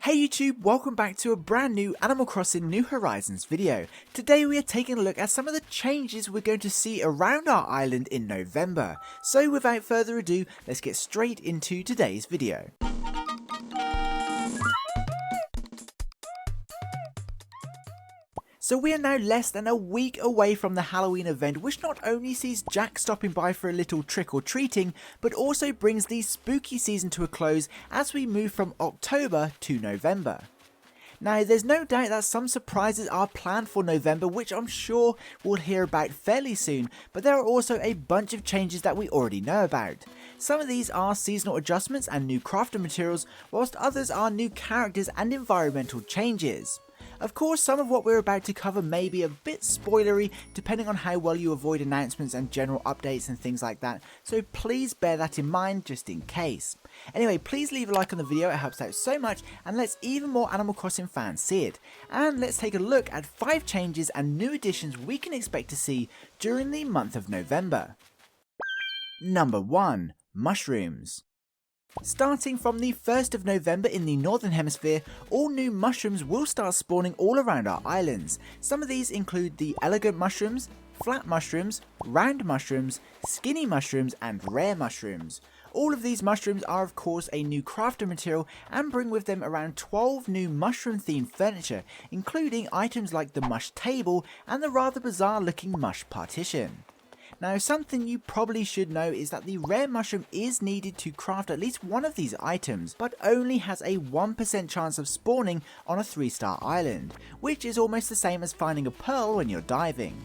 Hey YouTube, welcome back to a brand new Animal Crossing New Horizons video. Today we are taking a look at some of the changes we're going to see around our island in November. So without further ado, let's get straight into today's video. So we are now less than a week away from the Halloween event, which not only sees Jack stopping by for a little trick-or-treating, but also brings the spooky season to a close as we move from October to November. Now there's no doubt that some surprises are planned for November, which I'm sure we'll hear about fairly soon, but there are also a bunch of changes that we already know about. Some of these are seasonal adjustments and new crafting materials, whilst others are new characters and environmental changes. Of course, some of what we're about to cover may be a bit spoilery depending on how well you avoid announcements and general updates and things like that, so please bear that in mind just in case. Anyway, please leave a like on the video, it helps out so much and lets even more Animal Crossing fans see it. And let's take a look at 5 changes and new additions we can expect to see during the month of November. Number 1. Mushrooms. Starting from the 1st of November in the Northern Hemisphere, all new mushrooms will start spawning all around our islands. Some of these include the elegant mushrooms, flat mushrooms, round mushrooms, skinny mushrooms and rare mushrooms. All of these mushrooms are of course a new crafting material and bring with them around 12 new mushroom themed furniture, including items like the mush table and the rather bizarre looking mush partition. Now something you probably should know is that the rare mushroom is needed to craft at least one of these items, but only has a 1% chance of spawning on a 3-star island, which is almost the same as finding a pearl when you're diving.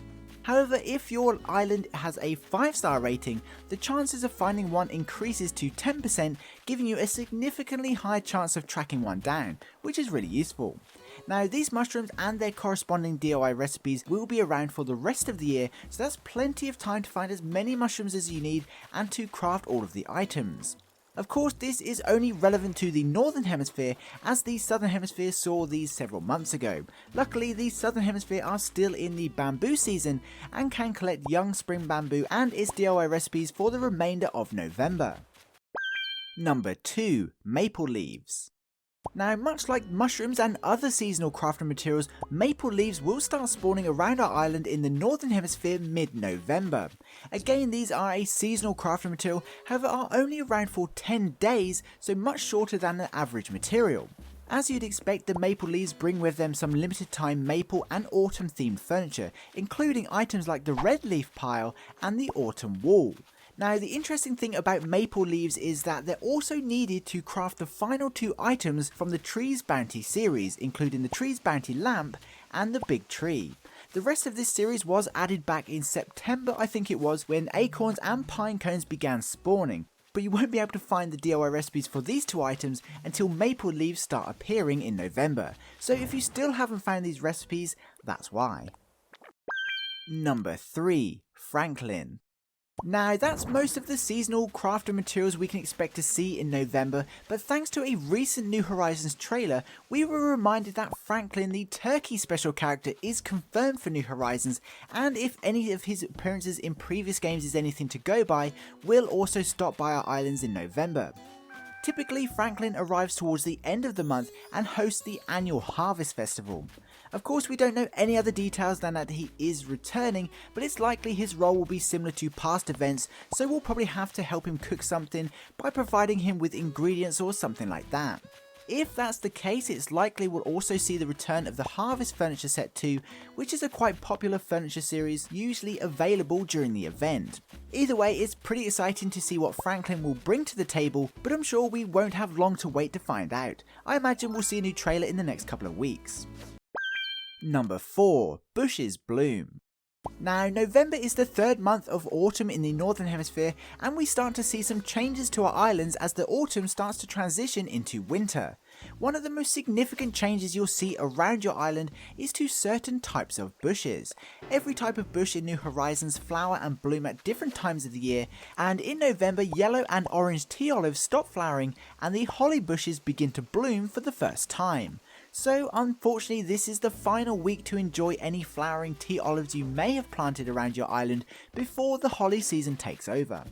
However, if your island has a 5-star rating, the chances of finding one increases to 10%, giving you a significantly higher chance of tracking one down, which is really useful. Now these mushrooms and their corresponding DIY recipes will be around for the rest of the year, so that's plenty of time to find as many mushrooms as you need and to craft all of the items. Of course, this is only relevant to the Northern Hemisphere, as the Southern Hemisphere saw these several months ago. Luckily, the Southern Hemisphere are still in the bamboo season and can collect young spring bamboo and its DIY recipes for the remainder of November. Number 2. Maple leaves. Now, much like mushrooms and other seasonal crafting materials, maple leaves will start spawning around our island in the Northern Hemisphere mid-November. Again, these are a seasonal crafting material, however are only around for 10 days, so much shorter than an average material. As you'd expect, the maple leaves bring with them some limited time maple and autumn themed furniture, including items like the red leaf pile and the autumn wall. Now the interesting thing about maple leaves is that they're also needed to craft the final 2 items from the Trees Bounty series, including the Trees Bounty lamp and the big tree. The rest of this series was added back in September, I think it was, when acorns and pine cones began spawning, but you won't be able to find the DIY recipes for these 2 items until maple leaves start appearing in November, so if you still haven't found these recipes, that's why. Number 3. Franklin. Now that's most of the seasonal crafting materials we can expect to see in November, but thanks to a recent New Horizons trailer, we were reminded that Franklin, the turkey special character, is confirmed for New Horizons, and if any of his appearances in previous games is anything to go by, will also stop by our islands in November. Typically, Franklin arrives towards the end of the month and hosts the annual Harvest Festival. Of course, we don't know any other details than that he is returning, but it's likely his role will be similar to past events, so we'll probably have to help him cook something by providing him with ingredients or something like that. If that's the case, it's likely we'll also see the return of the Harvest Furniture Set 2, which is a quite popular furniture series usually available during the event. Either way, it's pretty exciting to see what Franklin will bring to the table, but I'm sure we won't have long to wait to find out. I imagine we'll see a new trailer in the next couple of weeks. Number 4. Bushes bloom. Now, November is the 3rd month of autumn in the Northern Hemisphere, and we start to see some changes to our islands as the autumn starts to transition into winter. One of the most significant changes you'll see around your island is to certain types of bushes. Every type of bush in New Horizons flower and bloom at different times of the year, and in November yellow and orange tea olives stop flowering and the holly bushes begin to bloom for the first time. So unfortunately this is the final week to enjoy any flowering tea olives you may have planted around your island before the holly season takes over.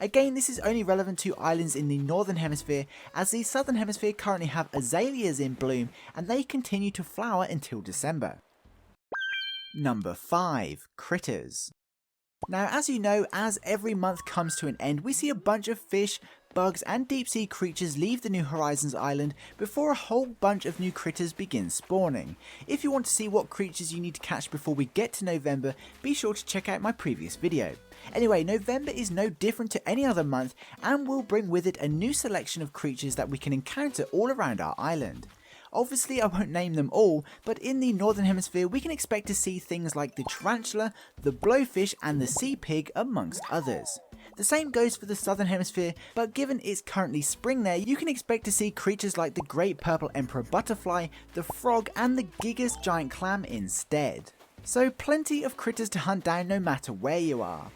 Again, this is only relevant to islands in the northern hemisphere, as the southern hemisphere currently have azaleas in bloom and they continue to flower until December. Number 5. Critters. Now, as you know, as every month comes to an end, we see a bunch of fish, bugs and deep sea creatures leave the New Horizons island before a whole bunch of new critters begin spawning. If you want to see what creatures you need to catch before we get to November, be sure to check out my previous video. Anyway, November is no different to any other month and will bring with it a new selection of creatures that we can encounter all around our island. Obviously I won't name them all, but in the northern hemisphere we can expect to see things like the tarantula, the blowfish and the sea pig amongst others. The same goes for the southern hemisphere, but given it's currently spring there, you can expect to see creatures like the great purple emperor butterfly, the frog and the gigas giant clam instead. So plenty of critters to hunt down no matter where you are.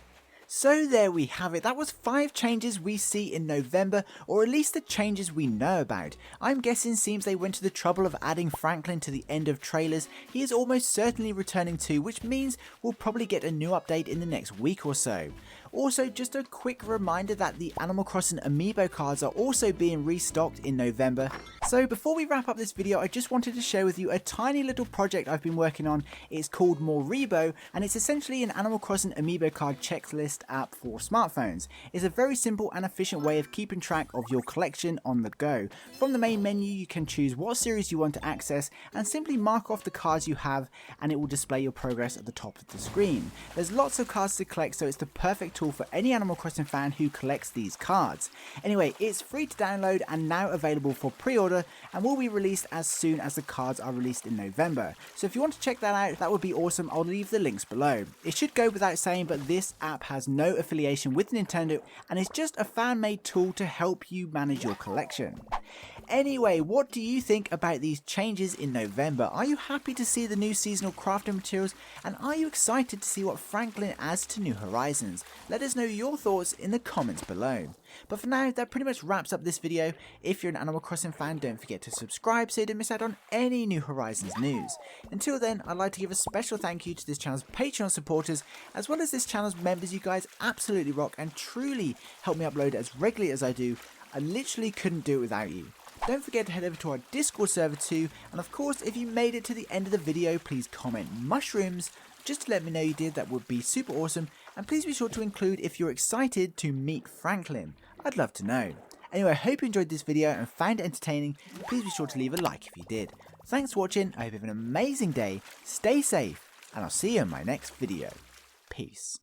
So there we have it, that was 5 changes we see in November, or at least the changes we know about. I'm guessing seems they went to the trouble of adding Franklin to the end of trailers. He is almost certainly returning too, which means we'll probably get a new update in the next week or so. Also, just a quick reminder that the Animal Crossing amiibo cards are also being restocked in November. So before we wrap up this video, I just wanted to share with you a tiny little project I've been working on. It's called Rebo, and it's essentially an Animal Crossing amiibo card checklist app for smartphones. It's a very simple and efficient way of keeping track of your collection on the go. From the main menu, you can choose what series you want to access and simply mark off the cards you have, and it will display your progress at the top of the screen. There's lots of cards to collect, so it's the perfect tool for any Animal Crossing fan who collects these cards. Anyway, it's free to download and now available for pre-order and will be released as soon as the cards are released in November. So if you want to check that out, that would be awesome. I'll leave the links below. It should go without saying, but this app has no affiliation with Nintendo and is just a fan-made tool to help you manage your collection. Anyway, what do you think about these changes in November? Are you happy to see the new seasonal crafting materials, and are you excited to see what Franklin adds to New Horizons? Let us know your thoughts in the comments below. But for now, that pretty much wraps up this video. If you're an Animal Crossing fan, don't forget to subscribe so you don't miss out on any New Horizons news. Until then, I'd like to give a special thank you to this channel's Patreon supporters, as well as this channel's members. You guys absolutely rock and truly help me upload as regularly as I do. I literally couldn't do it without you. Don't forget to head over to our Discord server too, and of course if you made it to the end of the video, please comment mushrooms just to let me know you did. That would be super awesome, and please be sure to include if you're excited to meet Franklin. I'd love to know. Anyway, I hope you enjoyed this video and found it entertaining. Please be sure to leave a like if you did. Thanks for watching, I hope you have an amazing day, stay safe, and I'll see you in my next video. Peace.